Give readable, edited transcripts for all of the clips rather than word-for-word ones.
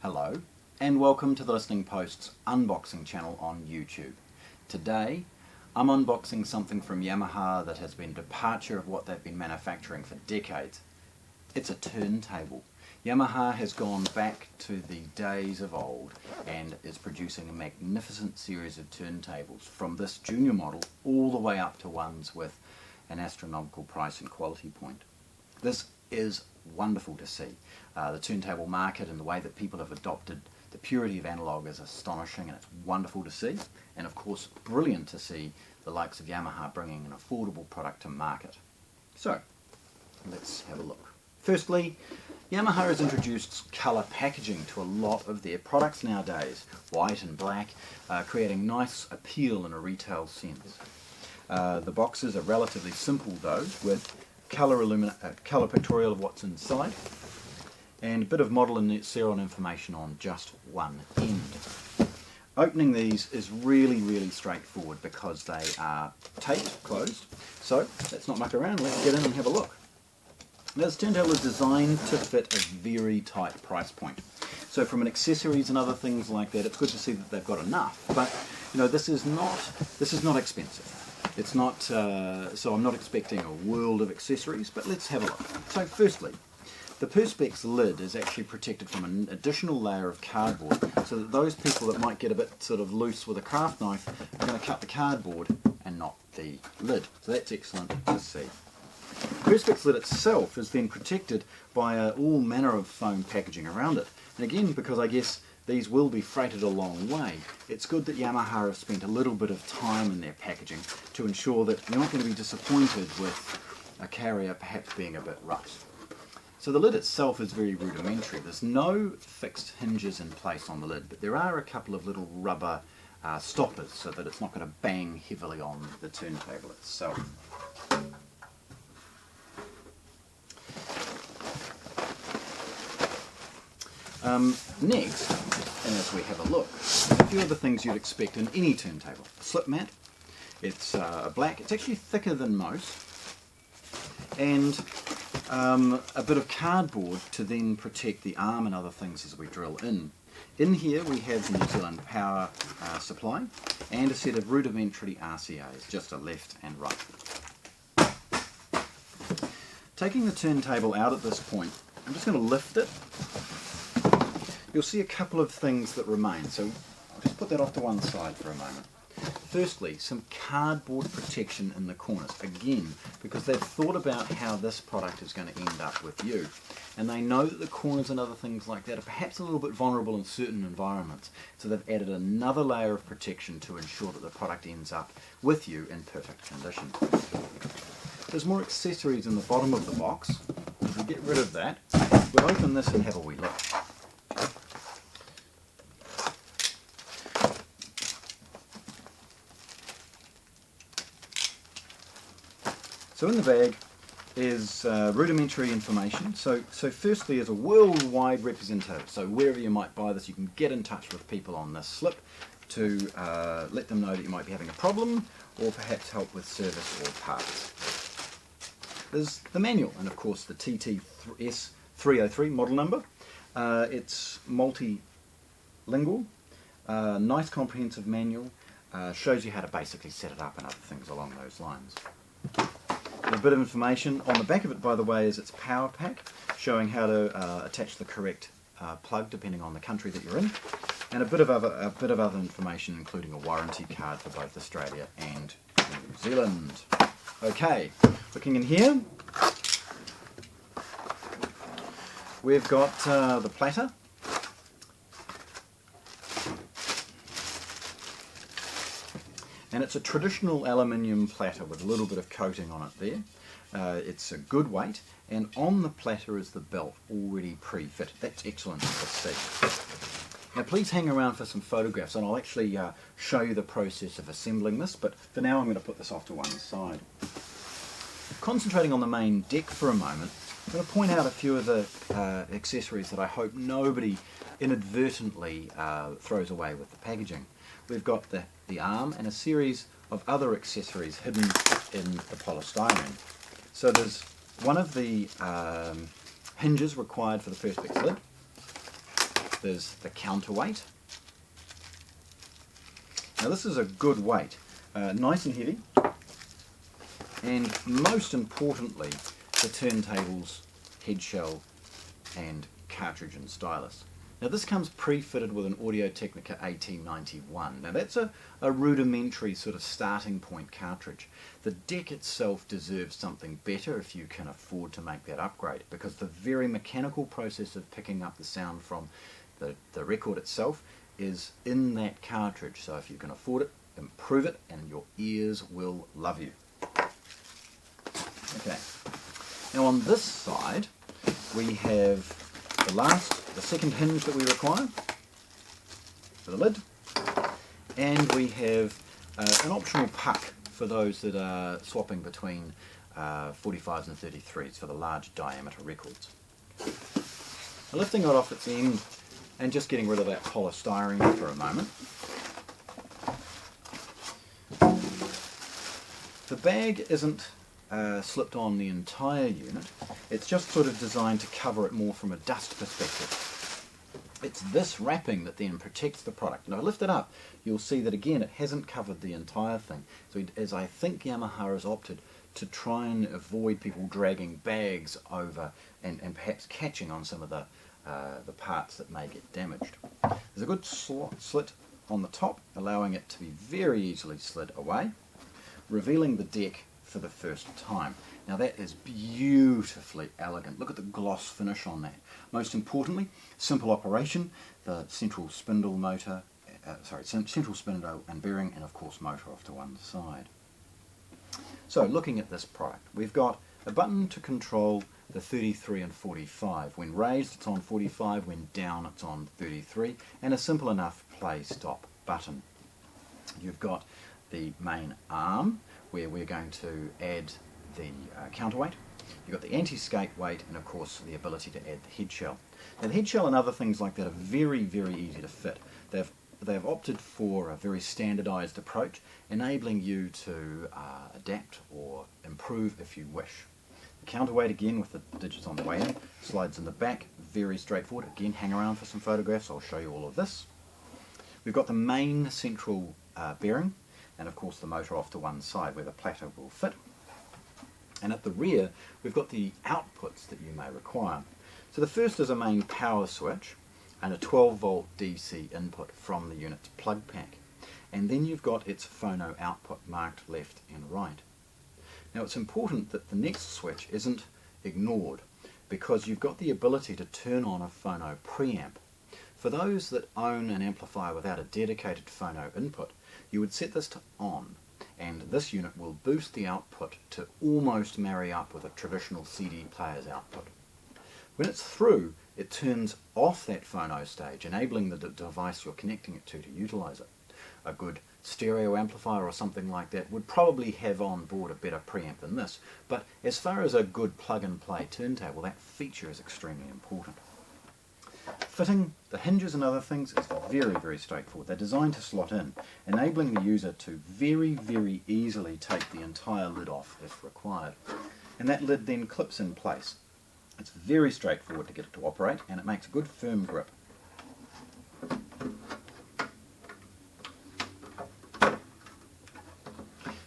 Hello and welcome to the Listening Post's unboxing channel on YouTube. Today I'm unboxing something from Yamaha that has been a departure of what they've been manufacturing for decades. It's a turntable. Yamaha has gone back to the days of old and is producing a magnificent series of turntables from this junior model all the way up to ones with an astronomical price and quality point. This is wonderful to see. The turntable market and the way that people have adopted the purity of analog is astonishing, and it's wonderful to see, and of course brilliant to see the likes of Yamaha bringing an affordable product to market. So let's have a look. Firstly, Yamaha has introduced colour packaging to a lot of their products nowadays, white and black, creating nice appeal in a retail sense. The boxes are relatively simple though, with colour pictorial of what's inside and a bit of model and serial information on just one end. Opening these is really straightforward because they are taped closed, so let's not muck around, let's get in and have a look. Now this turntable is designed to fit a very tight price point, so from an accessories and other things like that it's good to see that they've got enough, but you know, this is not expensive. It's not, so I'm not expecting a world of accessories, but let's have a look. So firstly, the Perspex lid is actually protected from an additional layer of cardboard, so that those people that might get a bit sort of loose with a craft knife are going to cut the cardboard and not the lid. So that's excellent to see. The Perspex lid itself is then protected by all manner of foam packaging around it. And again, because I guess these will be freighted a long way, it's good that Yamaha have spent a little bit of time in their packaging to ensure that you're not going to be disappointed with a carrier perhaps being a bit rough. So the lid itself is very rudimentary. There's no fixed hinges in place on the lid, but there are a couple of little rubber stoppers so that it's not going to bang heavily on the turntable itself. Next, and as we have a look, a few of the things you'd expect in any turntable. A slip mat, it's black, it's actually thicker than most, and a bit of cardboard to then protect the arm and other things as we drill in. In here we have the New Zealand power supply and a set of rudimentary RCAs, just a left and right. Taking the turntable out at this point, I'm just going to lift it. You'll see a couple of things that remain, so I'll just put that off to one side for a moment. Firstly, some cardboard protection in the corners, again, because they've thought about how this product is going to end up with you. And they know that the corners and other things like that are perhaps a little bit vulnerable in certain environments, so they've added another layer of protection to ensure that the product ends up with you in perfect condition. There's more accessories in the bottom of the box. If we get rid of that, we'll open this and have a wee look. So in the bag is rudimentary information. So firstly is a worldwide representative. So wherever you might buy this, you can get in touch with people on this slip to let them know that you might be having a problem or perhaps help with service or parts. There's the manual, and of course the TT-S303 model number. It's multilingual, nice comprehensive manual, shows you how to basically set it up and other things along those lines. A bit of information on the back of it, by the way, is its power pack, showing how to attach the correct plug depending on the country that you're in, and a bit of other information, including a warranty card for both Australia and New Zealand. Okay, looking in here, we've got the platter. And it's a traditional aluminium platter with a little bit of coating on it there. It's a good weight, and on the platter is the belt already pre-fit. That's excellent to see. Now please hang around for some photographs, and I'll actually show you the process of assembling this, but for now I'm going to put this off to one side. Concentrating on the main deck for a moment, I'm going to point out a few of the accessories that I hope nobody inadvertently throws away with the packaging. We've got the arm and a series of other accessories hidden in the polystyrene. So there's one of the hinges required for the Perspex lid. there's the counterweight. Now this is a good weight, nice and heavy, and most importantly the turntable's head shell and cartridge and stylus. Now this comes pre-fitted with an Audio-Technica AT91. Now that's a rudimentary sort of starting point cartridge. The deck itself deserves something better if you can afford to make that upgrade, because the very mechanical process of picking up the sound from the record itself is in that cartridge. So if you can afford it, improve it and your ears will love you. Okay, now on this side we have the second hinge that we require for the lid, and we have an optional puck for those that are swapping between 45s and 33s for the large diameter records. Now, lifting it off its end and just getting rid of that polystyrene for a moment. The bag isn't slipped on the entire unit, it's just sort of designed to cover it more from a dust perspective. It's this wrapping that then protects the product. And if I lift it up, you'll see that again it hasn't covered the entire thing. So as I think Yamaha has opted to try and avoid people dragging bags over and perhaps catching on some of the parts that may get damaged. There's a good slit on the top, allowing it to be very easily slid away, revealing the deck for the first time. Now that is beautifully elegant. Look at the gloss finish on that. Most importantly, simple operation, the central spindle motor, central spindle and bearing, and of course motor off to one side. So looking at this product, we've got a button to control the 33 and 45. When raised it's on 45, when down it's on 33, and a simple enough play stop button. You've got the main arm where we're going to add the counterweight. You've got the anti-skate weight, and of course the ability to add the head shell. Now the head shell and other things like that are very, very easy to fit. They've opted for a very standardized approach, enabling you to adapt or improve if you wish. The counterweight, again with the digits on the way in, slides in the back, very straightforward. Again, hang around for some photographs, I'll show you all of this. We've got the main central bearing, and of course the motor off to one side where the platter will fit. And at the rear we've got the outputs that you may require. So the first is a main power switch and a 12 volt DC input from the unit's plug pack. And then you've got its phono output marked left and right. Now it's important that the next switch isn't ignored, because you've got the ability to turn on a phono preamp. For those that own an amplifier without a dedicated phono input, you would set this to on, and this unit will boost the output to almost marry up with a traditional CD player's output. When it's through, it turns off that phono stage, enabling the device you're connecting it to utilise it. A good stereo amplifier or something like that would probably have on board a better preamp than this, but as far as a good plug-and-play turntable, that feature is extremely important. Fitting the hinges and other things is very, very straightforward. They're designed to slot in, enabling the user to very, very easily take the entire lid off if required. And that lid then clips in place. It's very straightforward to get it to operate, and it makes a good firm grip.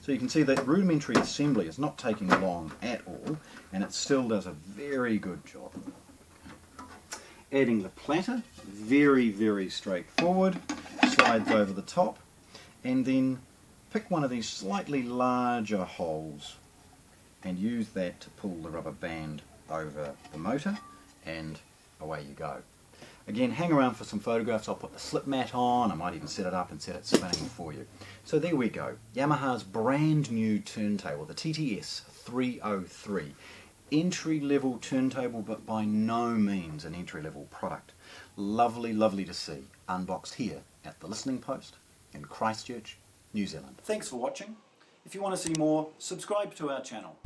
So you can see that rudimentary assembly is not taking long at all, and it still does a very good job. Adding the platter, very, very straightforward, slides over the top, and then pick one of these slightly larger holes and use that to pull the rubber band over the motor, and away you go. Again, hang around for some photographs. I'll put the slip mat on, I might even set it up and set it spinning for you. So there we go, Yamaha's brand new turntable, the TT-S303. Entry-level turntable, but by no means an entry-level product. Lovely, lovely to see, unboxed here at the Listening Post in Christchurch, New Zealand. Thanks for watching. If you want to see more, subscribe to our channel.